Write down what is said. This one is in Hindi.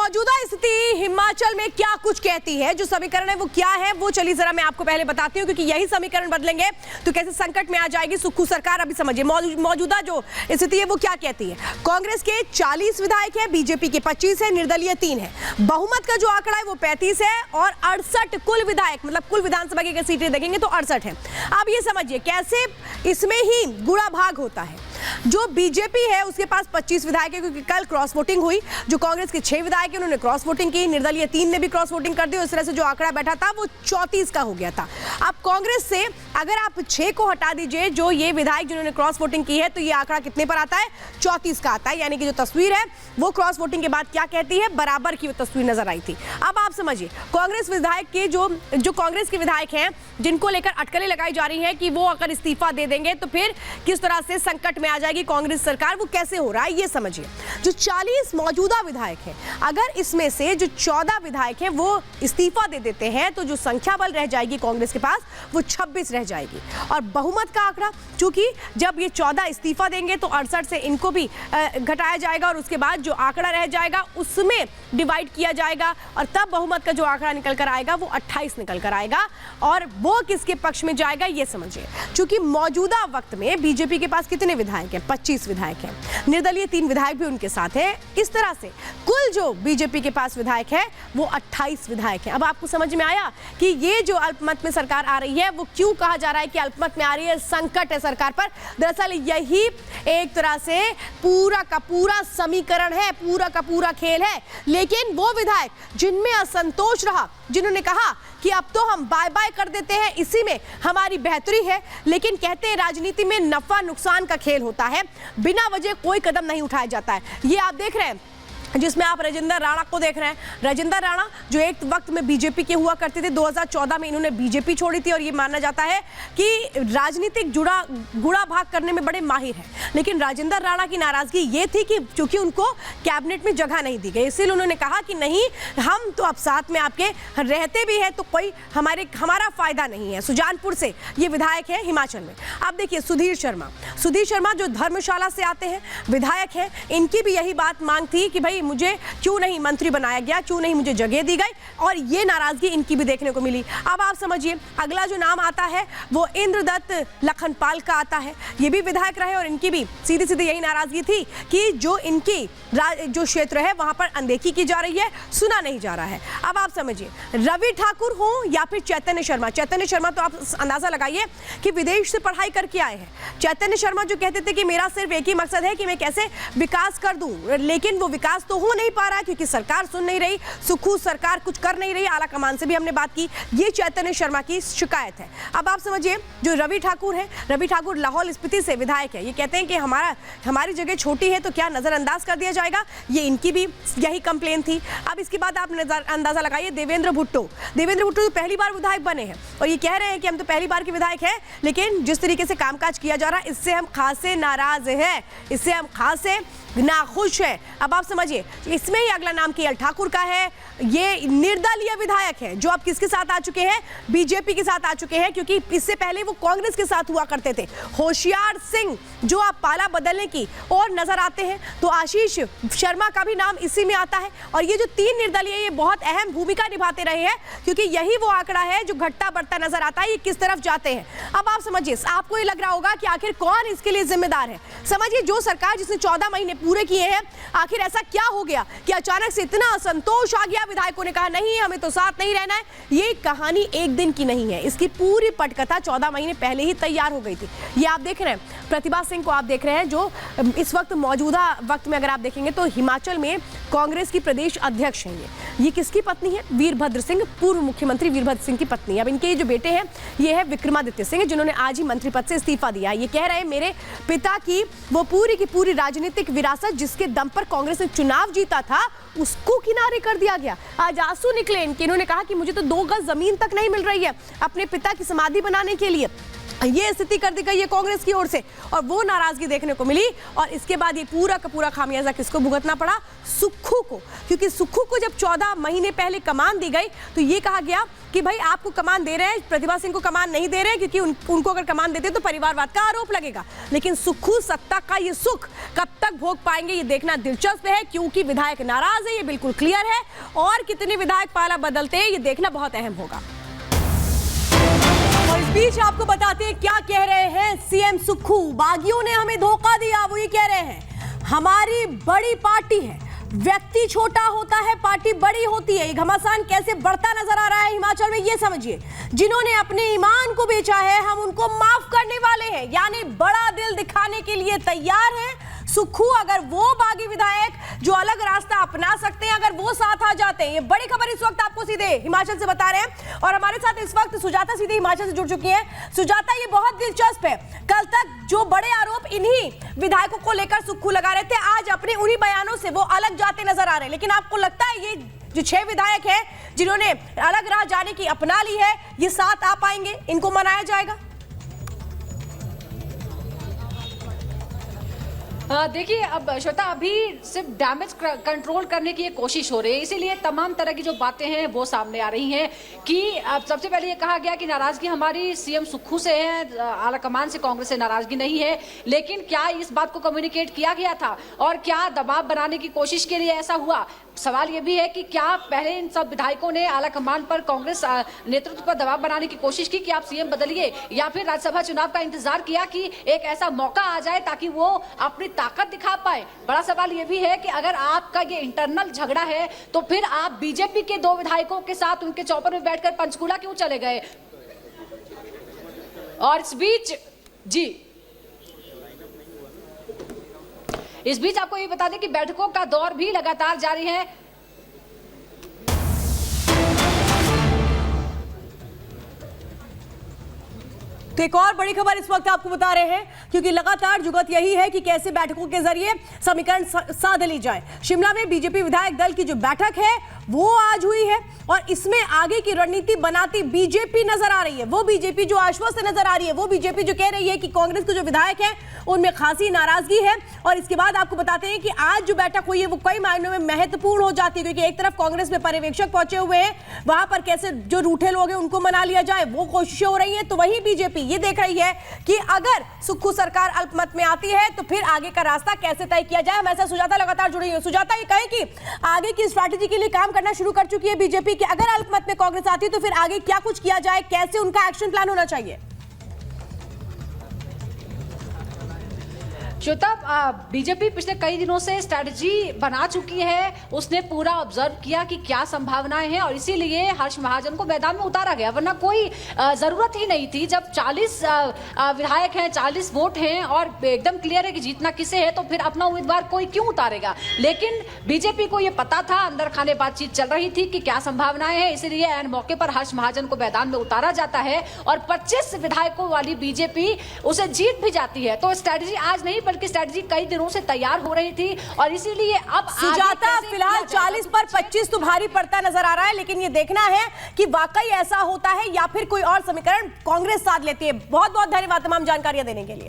मौजूदा स्थिति हिमाचल में क्या कुछ कहती है, जो समीकरण है वो क्या है, वो चलिए जरा मैं आपको पहले बताती हूँ, क्योंकि यही समीकरण बदलेंगे तो कैसे संकट में आ जाएगी सुक्खू सरकार। अभी समझिए मौजूदा जो स्थिति है वो क्या कहती है। कांग्रेस के 40 विधायक है, बीजेपी के 25 है, निर्दलीय 3 है। बहुमत का जो आंकड़ा है वो 35 है और 68 कुल विधायक, मतलब कुल विधानसभा की सीटें देखेंगे तो 68 है। अब ये समझिए कैसे इसमें ही गुणा भाग होता है। जो बीजेपी है उसके पास 25 विधायक है, क्योंकि कल क्रॉस वोटिंग हुई। जो कांग्रेस के 6 विधायक है उन्होंने क्रॉस वोटिंग की, निर्दलीय 3 ने भी क्रॉस वोटिंग कर दी। उस तरह से जो आंकड़ा बैठा था वो 34 का हो गया था। अब कांग्रेस से अगर आप 6 को हटा दीजिए, जो ये विधायक जिन्होंने क्रॉस वोटिंग की है, तो ये आंकड़ा कितने पर आता है? 34 का आता है। यानी कि जो तस्वीर है वो क्रॉस वोटिंग के बाद क्या कहती है, बराबर की तस्वीर नजर आई थी। अब आप समझिए कांग्रेस विधायक के जो कांग्रेस के विधायक हैं जिनको लेकर अटकलें लगाई जा रही हैं कि वो अगर इस्तीफा दे देंगे तो फिर किस तरह से संकट में आ जाएगी कांग्रेस सरकार, वो कैसे हो रहा है ये समझिए। जो 40 मौजूदा विधायक हैं, अगर इसमें से जो 14 विधायक हैं वो इस्तीफा दे देते हैं तो जो संख्या बल रह जाएगी कांग्रेस के पास वो 26 रह जाएगी। और बहुमत का आंकड़ा, चूंकि जब ये 14 इस्तीफा देंगे तो 68 से इनको भी घटाया जाएगा और उसके बाद जो आंकड़ा रह जाएगा उसमें डिवाइड किया जाएगा और तब बहुमत का जो आंकड़ा निकल कर आएगा वो 28 निकल कर आएगा। और वो किसके पक्ष में जाएगा ये समझिए। चूंकि मौजूदा वक्त में बीजेपी के पास कितने विधायक हैं? 25 विधायक हैं, निर्दलीय 3 विधायक भी उनके साथ है। इस तरह से कुल जो बीजेपी के पास विधायक है वो 28 विधायक हैं। अब आपको समझ में आया कि ये जो अल्पमत में सरकार आ रही है वो क्यों कहा जा रहा है कि अल्पमत में आ रही है, संकट है सरकार पर। दरअसल यही एक तरह से पूरा का पूरा समीकरण है, पूरा का पूरा खेल है। लेकिन वो विधायक जिनमें असंतोष रहा, जिन्होंने कहा कि अब तो हम बाय बाय कर देते हैं, इसी में हमारी बेहतरी है, लेकिन कहते हैं राजनीति में नफा नुकसान का खेल होता है, बिना वजह कोई कदम नहीं उठाया जाता है। ये आप देख रहे हैं जिसमें आप राजेंद्र राणा को देख रहे हैं। राजेंद्र राणा जो एक वक्त में बीजेपी के हुआ करते थे, 2014 में इन्होंने बीजेपी छोड़ी थी और ये माना जाता है कि राजनीतिक गुड़ा भाग करने में बड़े माहिर हैं। लेकिन राजेंद्र राणा की नाराजगी ये थी कि चूंकि उनको कैबिनेट में जगह नहीं दी गई, इसलिए उन्होंने कहा कि नहीं, हम तो अब साथ में आपके रहते भी हैं तो कोई हमारा फायदा नहीं है। सुजानपुर से ये विधायक है हिमाचल में। अब देखिए सुधीर शर्मा जो धर्मशाला से आते हैं, विधायक हैं, इनकी भी यही बात मांग थी कि भाई मुझे क्यों नहीं मंत्री बनाया गया, क्यों नहीं मुझे जगह दी गई, और ये नाराजगी इनकी भी देखने को मिली। अब आप समझिए अगला जो नाम आता है वो इंद्रदत्त लखनपाल का आता है। ये भी विधायक रहे और इनकी भी सीधी सीधी यही नाराजगी थी कि जो इनकी जो क्षेत्र है वहां पर अनदेखी की जा रही है, सुना नहीं जा रहा है। अब आप समझिए रवि ठाकुर हो या फिर चैतन्य शर्मा तो आप अंदाजा लगाइए कि विदेश से पढ़ाई करके आए हैं। चैतन्य शर्मा जो कहते थे कि मेरा सिर्फ एक ही मकसद है कि मैं कैसे विकास कर दूं, लेकिन वो विकास तो हो नहीं पा रहा क्योंकि सरकार सुन नहीं रही, सुक्खू सरकार कुछ कर नहीं रही। आला कमान से भी हमने बात की, ये चैतन्य शर्मा की शिकायत है। अब आप समझिए जो रवि ठाकुर है, रवि ठाकुर लाहौल स्पीति से विधायक है। ये कहते हैं कि हमारी जगह छोटी है तो क्या नजरअंदाज कर दिया जाएगा, ये इनकी भी यही कंप्लेन थी। अब इसके बाद आप अंदाजा लगाइए देवेंद्र भुट्टो जो पहली बार विधायक बने हैं और ये कह रहे हैं कि हम तो पहली बार के विधायक हैं, लेकिन जिस तरीके से कामकाज किया जा रहा है इससे हम खासे नाराज हैं, इससे हम खासे नाखुश है। अब आप समझिए इसमें ही अगला नाम केएल ठाकुर का है। ये निर्दलीय विधायक है जो अब किसके साथ आ चुके हैं, बीजेपी के साथ आ चुके हैं, क्योंकि इससे पहले वो कांग्रेस के साथ हुआ करते थे। होशियार सिंह जो अब पाला बदलने की और नजर आते हैं, तो आशीष शर्मा का भी नाम इसी में आता है। और ये जो 3 निर्दलीय ये बहुत अहम भूमिका निभाते रहे हैं, क्योंकि यही वो आंकड़ा है जो घटता बढ़ता नजर आता है, ये किस तरफ जाते हैं। अब आप समझिए आपको ये लग रहा होगा कि आखिर कौन इसके लिए जिम्मेदार है। समझिए जो सरकार जिसने 14 महीने पूरे किए हैं, आखिर ऐसा क्या हो गया कि अचानक से इतना असंतोष आ गया, विधायकों ने कहा नहीं हमें तो साथ नहीं रहना है। ये कहानी एक दिन की नहीं है, इसकी पूरी पटकथा 14 महीने पहले ही तैयार हो गई थी। ये आप देख रहे हैं प्रतिभा सिंह को, आप देख रहे हैं जो इस वक्त मौजूदा वक्त में अगर आप देखेंगे तो हिमाचल में कांग्रेस की प्रदेश अध्यक्ष हैं। ये किसकी पत्नी है? वीरभद्र सिंह, पूर्व मुख्यमंत्री वीरभद्र सिंह की पत्नी। अब इनके जो बेटे हैं ये है विक्रमादित्य सिंह, जिन्होंने आज ही मंत्री पद से इस्तीफा दिया। ये कह रहे हैं मेरे पिता की वो पूरी की पूरी राजनीतिक विरासत जिसके दम पर कांग्रेस ने चुनाव जीता था उसको किनारे कर दिया गया। आज आंसू निकले इनके। इन्होंने कहा कि मुझे तो 2 गज जमीन तक नहीं मिल रही है अपने पिता की समाधि बनाने के लिए। ये स्थिति कर दी गई है कांग्रेस की ओर से और वो नाराजगी देखने को मिली। और इसके बाद ये पूरा का पूरा खामियाजा किसको भुगतना पड़ा? सुक्खू को। क्योंकि सुक्खू को जब 14 महीने पहले कमान दी गई तो ये कहा गया कि भाई आपको कमान दे रहे हैं, प्रतिभा सिंह को कमान नहीं दे रहे हैं, क्योंकि उनको अगर कमान देते तो परिवारवाद का आरोप लगेगा। लेकिन सुक्खू सत्ता का ये सुख कब तक भोग पाएंगे ये देखना दिलचस्प है, क्योंकि विधायक नाराज है, ये बिल्कुल क्लियर है। और कितने विधायक पाला बदलते हैं ये देखना बहुत अहम होगा। और इस बीच आपको बताते हैं क्या कह रहे हैं सीएम सुक्खू। बागियों ने हमें धोखा दिया, वो ये कह रहे हैं हमारी बड़ी पार्टी है, व्यक्ति छोटा होता है पार्टी बड़ी होती है। ये घमासान कैसे बढ़ता नजर आ रहा है हिमाचल में ये समझिए। जिन्होंने अपने ईमान को बेचा है हम उनको माफ करने वाले हैं, यानी बड़ा दिल दिखाने के लिए तैयार हैं सुक्खू। अगर वो बागी विधायक जो अलग रास्ता अपना सकते हैं अगर वो साथ आ जाते हैं। ये बड़ी खबर इस वक्त आपको सीधे हिमाचल से बता रहे हैं और हमारे साथ इस वक्त सुजाता सीधे हिमाचल से जुड़ चुकी हैं। सुजाता, ये बहुत दिलचस्प है, कल तक जो बड़े आरोप इन्हीं विधायकों को लेकर सुक्खू लगा रहे थे, आज अपने उन्हीं बयानों से वो अलग जाते नजर आ रहे हैं। लेकिन आपको लगता है ये जो 6 विधायक हैं जिन्होंने अलग राह जाने की अपना ली है, ये साथ आ पाएंगे, इनको मनाया जाएगा? देखिए, अब श्वेता अभी सिर्फ डैमेज कंट्रोल करने की कोशिश हो रही है, इसीलिए तमाम तरह की जो बातें हैं वो सामने आ रही हैं कि अब सबसे पहले ये कहा गया कि नाराजगी हमारी सीएम सुक्खू से है, आलाकमान से कांग्रेस से नाराजगी नहीं है। लेकिन क्या इस बात को कम्युनिकेट किया गया था और क्या दबाव बनाने की कोशिश के लिए ऐसा हुआ? सवाल ये भी है कि क्या पहले इन सब विधायकों ने आलाकमान पर, कांग्रेस नेतृत्व पर दबाव बनाने की कोशिश की कि आप सीएम बदलिए, या फिर राज्यसभा चुनाव का इंतजार किया कि एक ऐसा मौका आ जाए ताकि वो अपनी ताकत दिखा पाए? बड़ा सवाल यह भी है कि अगर आपका ये इंटरनल झगड़ा है तो फिर आप बीजेपी के 2 विधायकों के साथ उनके चौपर में बैठकर पंचकूला क्यों चले गए? और इस बीच आपको ये बता दें कि बैठकों का दौर भी लगातार जारी है। तो एक और बड़ी खबर इस वक्त आपको बता रहे हैं, क्योंकि लगातार जुगत यही है कि कैसे बैठकों के जरिए समीकरण साध ली जाए। शिमला में बीजेपी विधायक दल की जो बैठक है वो आज हुई है और इसमें आगे की रणनीति बनाती बीजेपी नजर आ रही है। वो बीजेपी जो आश्वस्त नजर आ रही है, वो बीजेपी जो कह रही है कि कांग्रेस के जो विधायक हैं उनमें खासी नाराजगी है। और इसके बाद आपको बताते हैं कि आज जो बैठक हुई है वो कई मायनों में महत्वपूर्ण हो जाती है, क्योंकि एक तरफ कांग्रेस में पर्यवेक्षक पहुंचे हुए हैं, वहां पर कैसे जो रूठे लोग हैं उनको मना लिया जाए वो कोशिशें हो रही है। तो वहीं बीजेपी ये देख रही है कि अगर सुक्खू सरकार अल्पमत में आती है तो फिर आगे का रास्ता कैसे तय किया जाए। हमारे साथ सुजाता लगातार जुड़ी है। सुजाता, ये कहें कि आगे की स्ट्रैटेजी के लिए काम करना शुरू कर चुकी है बीजेपी कि अगर अल्पमत में कांग्रेस आती है तो फिर आगे क्या कुछ किया जाए, कैसे उनका एक्शन प्लान होना चाहिए? श्वेता, बीजेपी पिछले कई दिनों से स्ट्रैटेजी बना चुकी है, उसने पूरा ऑब्जर्व किया कि क्या संभावनाएं हैं और इसीलिए हर्ष महाजन को मैदान में उतारा गया, वरना कोई जरूरत ही नहीं थी। जब 40 विधायक हैं, 40 वोट हैं और एकदम क्लियर है कि जीतना किसे है, तो फिर अपना उम्मीदवार कोई क्यों उतारेगा? लेकिन बीजेपी को यह पता था, अंदर खाने बातचीत चल रही थी कि क्या संभावनाएं हैं, इसीलिए ऐन मौके पर हर्ष महाजन को मैदान में उतारा जाता है और 25 विधायकों वाली बीजेपी उसे जीत भी जाती है। तो स्ट्रैटेजी आज नहीं बल्कि स्ट्रैटेजी कई दिनों से तैयार हो रही थी और इसीलिए अब सुजाता, फिलहाल 40 पर 25 तो भारी पड़ता नजर आ रहा है, लेकिन ये देखना है कि वाकई ऐसा होता है या फिर कोई और समीकरण कांग्रेस साध लेती है। बहुत बहुत धन्यवाद तमाम जानकारियां देने के लिए।